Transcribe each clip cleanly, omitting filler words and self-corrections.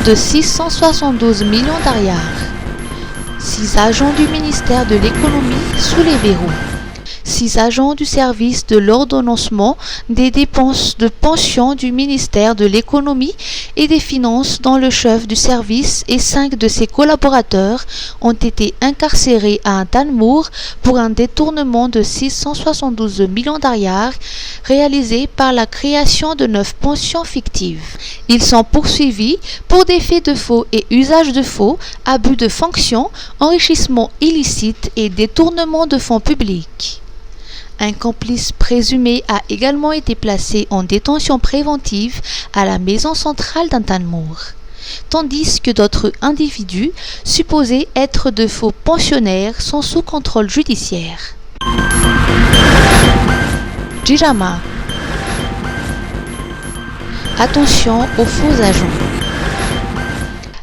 de 672 millions d'ariars. 6 agents du ministère de l'économie sous les verrous. 6 agents du service de l'ordonnancement des dépenses de pension du ministère de l'économie et des finances dont le chef du service et 5 de ses collaborateurs ont été incarcérés à Danmour pour un détournement de 672 millions d'ariars réalisé par la création de 9 pensions fictives. Ils sont poursuivis pour des faits de faux et usage de faux, abus de fonction, enrichissement illicite et détournement de fonds publics. Un complice présumé a également été placé en détention préventive à la maison centrale d'Antanmour, tandis que d'autres individus supposés être de faux pensionnaires sont sous contrôle judiciaire. Djirama. Attention aux faux agents.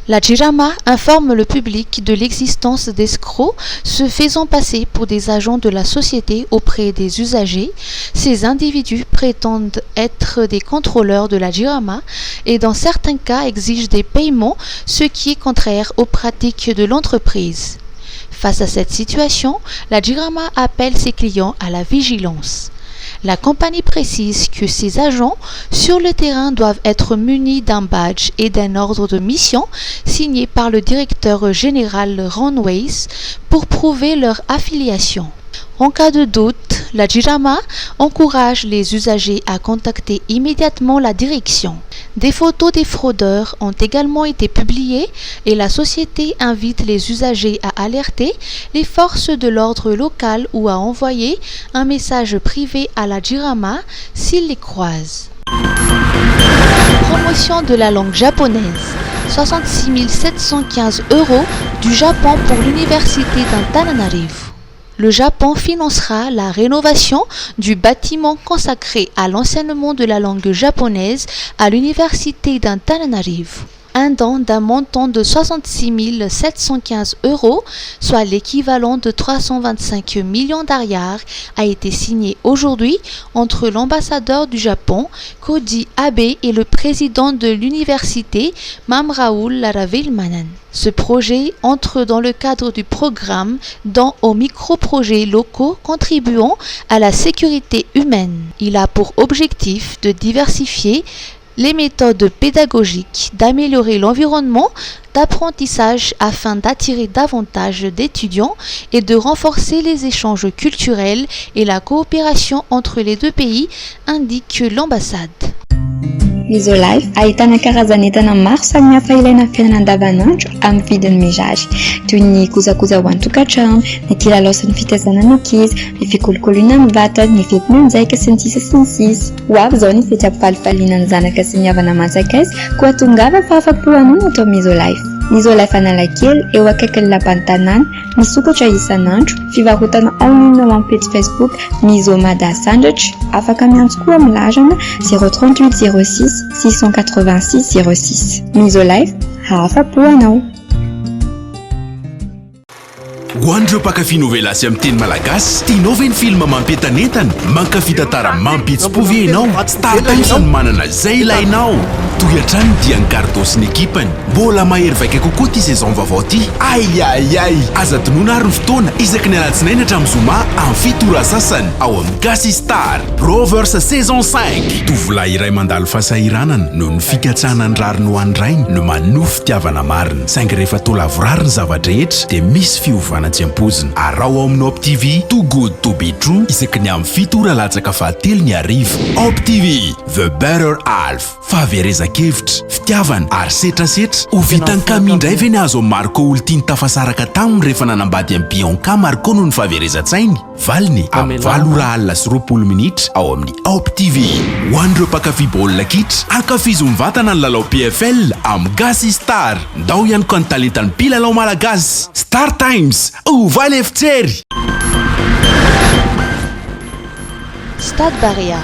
La Djirama informe le public de l'existence d'escrocs se faisant passer pour des agents de la société auprès des usagers. Ces individus prétendent être des contrôleurs de la Djirama et dans certains cas exigent des paiements, ce qui est contraire aux pratiques de l'entreprise. Face à cette situation, la Djirama appelle ses clients à la vigilance. La compagnie précise que ces agents sur le terrain doivent être munis d'un badge et d'un ordre de mission signé par le directeur général Ron Weiss pour prouver leur affiliation. En cas de doute, la Djirama encourage les usagers à contacter immédiatement la direction. Des photos des fraudeurs ont également été publiées et la société invite les usagers à alerter les forces de l'ordre local ou à envoyer un message privé à la Djirama s'ils les croisent. Promotion de la langue japonaise. 66 715 € du Japon pour l'université d'Antananarivo. Le Japon financera la rénovation du bâtiment consacré à l'enseignement de la langue japonaise à l'université d'Antananarivo. Un don d'un montant de 66 715 €, soit l'équivalent de 325 millions d'ariars, a été signé aujourd'hui entre l'ambassadeur du Japon, Koji Abe, et le président de l'université, Mamraoul Laravilmanan. Ce projet entre dans le cadre du programme Don aux micro-projets locaux contribuant à la sécurité humaine. Il a pour objectif de diversifier les méthodes pédagogiques, d'améliorer l'environnement d'apprentissage afin d'attirer davantage d'étudiants et de renforcer les échanges culturels et la coopération entre les deux pays, indique l'ambassade. Misolife ahitana karazan'entana maro samihafa ilaina amin'ny fiainana andavanandro amin'ny vidiny mirary, toy ny kojakoja ho an-tokantrano, ny kilalao sy ny fitaizana ny ankizy, ny fikolokoloana amin'ny vatana, ny fetim-monjaika sy ny sisa sy ny sisa. Ho avy izao ny fety ampifalifaliana ny zanaka sy ny havana manjakaiza koa tongava fa afa-po anoina atao Misolife. Misolife Analakely eo akaikin'ny lapan'ny tanàna, misokatra isan'andro, fivarotana online ao amin'ny page Facebook Misomada Sandratra, afaka miantso koa amin'ny laharana 038 06 686 06. Misolife, afa-po anao. Ho an'ireo mpankafy novela sy amin'ny teny malagasy, tianao ve ny filma mampientanentana? Mankafy tantara mampihetsipov ianao? Star Times no manana izay ilainao. Toy hatrany dia ny Gardo sy ny ekipany. Mbola mahery vaika kokoa ty saison vaovao ty. Ai, aza tonoina ary ny fotoana isaky ny alatsinainy hatramin'ny zoma amin'ny fitora sasany ao amin'ny Gasy Star Rovers saison 5. Tovolahy iray mandalo fahasahiranana no ny fikatsana ny rary no andrainy no manofy fitiavana marina. Saingy rehefa toa lavorary ny zavatra rehetra dia misy fiovana tsy ampozina. Arao ao amin'ny Op TV Too Good to Be True isaky ny amin'ny fitora latsaka fahatelo ny arivo. Op TV The Better Half. Fahaverezan-kevitra, fitiavana ary setrasetra. Ho vitany kamindray ve ny azo Marco Oltiny tafasaraka taminy rehefa nanambady amin'ny Bianca Marco no ny fahaverezan-tsainy? Valiny amin'ny 7:20 minitra ao amin'ny Op TV. Ho an'ireo mpankafy baolina kitra, ankafizo mivatana ny lalao PFL amin'ny Gasy Star. Ndao ihany koa ny talentan'ny mpilalao malagasy. Star Times, ovaly efitsery. Stade Barea.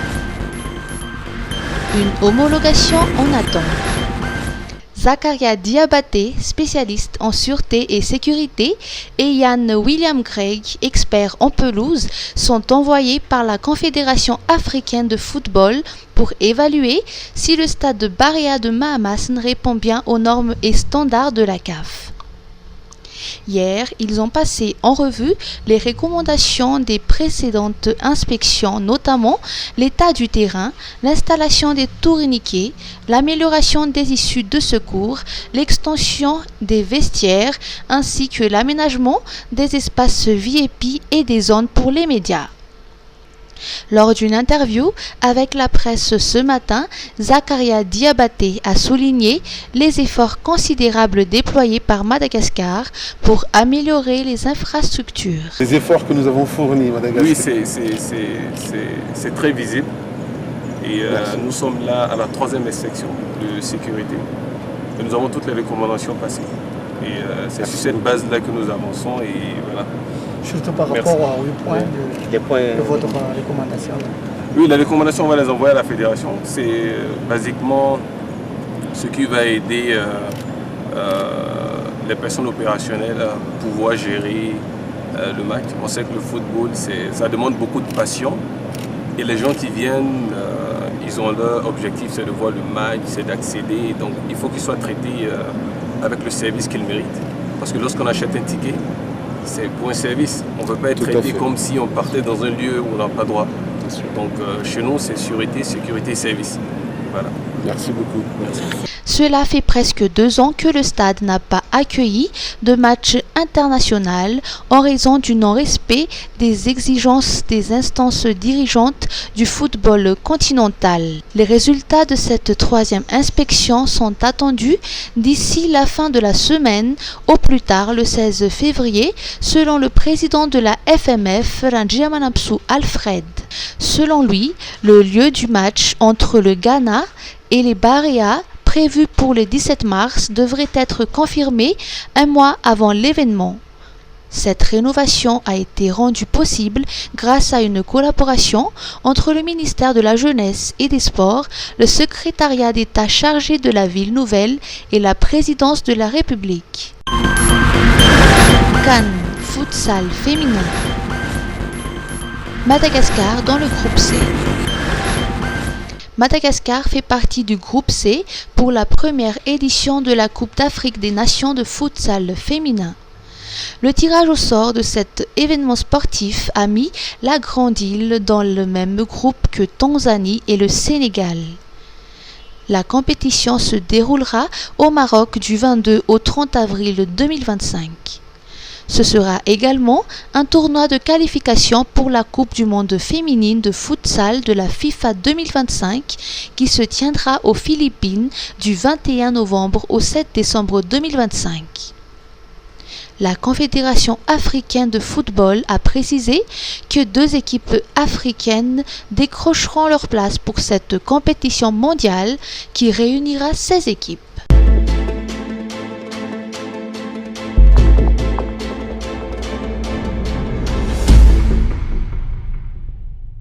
Une homologation en attente. Zakaria Diabaté, spécialiste en sûreté et sécurité, et Ian William Craig, expert en pelouse, sont envoyés par la Confédération africaine de football pour évaluer si le stade de Barea de Mahamasn répond bien aux normes et standards de la CAF. Hier, ils ont passé en revue les recommandations des précédentes inspections, notamment l'état du terrain, l'installation des tourniquets, l'amélioration des issues de secours, l'extension des vestiaires, ainsi que l'aménagement des espaces VIP et des zones pour les médias. Lors d'une interview avec la presse ce matin, Zakaria Diabaté a souligné les efforts considérables déployés par Madagascar pour améliorer les infrastructures. Les efforts que nous avons fournis, Madagascar. Oui, c'est très visible. Et nous sommes là à la 3e inspection de sécurité. Et nous avons toutes les recommandations passées. Et c'est sur cette base-là que nous avançons. Et voilà. Surtout par rapport aux points de votre recommandation. Oui, les recommandations, on va les envoyer à la fédération. C'est basiquement ce qui va aider les personnes opérationnelles à pouvoir gérer le match. On sait que le football, ça demande beaucoup de passion. Et les gens qui viennent, ils ont leur objectif, c'est de voir le match, c'est d'accéder. Donc il faut qu'ils soient traités avec le service qu'ils méritent. Parce que lorsqu'on achète un ticket, c'est pour un service. On ne veut pas être traité comme si on partait dans un lieu où on n'a pas droit. Donc chez nous, c'est sûreté, sécurité, service. Voilà. Merci beaucoup. Merci. Cela fait presque 2 ans que le stade n'a pas accueilli de match international en raison du non-respect des exigences des instances dirigeantes du football continental. Les résultats de cette 3e inspection sont attendus d'ici la fin de la semaine, au plus tard le 16 février, selon le président de la FMF, Ranjiamanapsu Alfred. Selon lui, le lieu du match entre le Ghana et les Barea, prévu pour le 17 mars, devrait être confirmé un mois avant l'événement. Cette rénovation a été rendue possible grâce à une collaboration entre le ministère de la Jeunesse et des Sports, le secrétariat d'État chargé de la ville nouvelle et la présidence de la République. CAN Futsal féminin. Madagascar dans le groupe C. Madagascar fait partie du groupe C pour la première édition de la Coupe d'Afrique des Nations de futsal féminin. Le tirage au sort de cet événement sportif a mis la Grande Île dans le même groupe que Tanzanie et le Sénégal. La compétition se déroulera au Maroc du 22 au 30 avril 2025. Ce sera également un tournoi de qualification pour la Coupe du monde féminine de futsal de la FIFA 2025 qui se tiendra aux Philippines du 21 novembre au 7 décembre 2025. La Confédération africaine de football a précisé que 2 équipes africaines décrocheront leur place pour cette compétition mondiale qui réunira 16 équipes.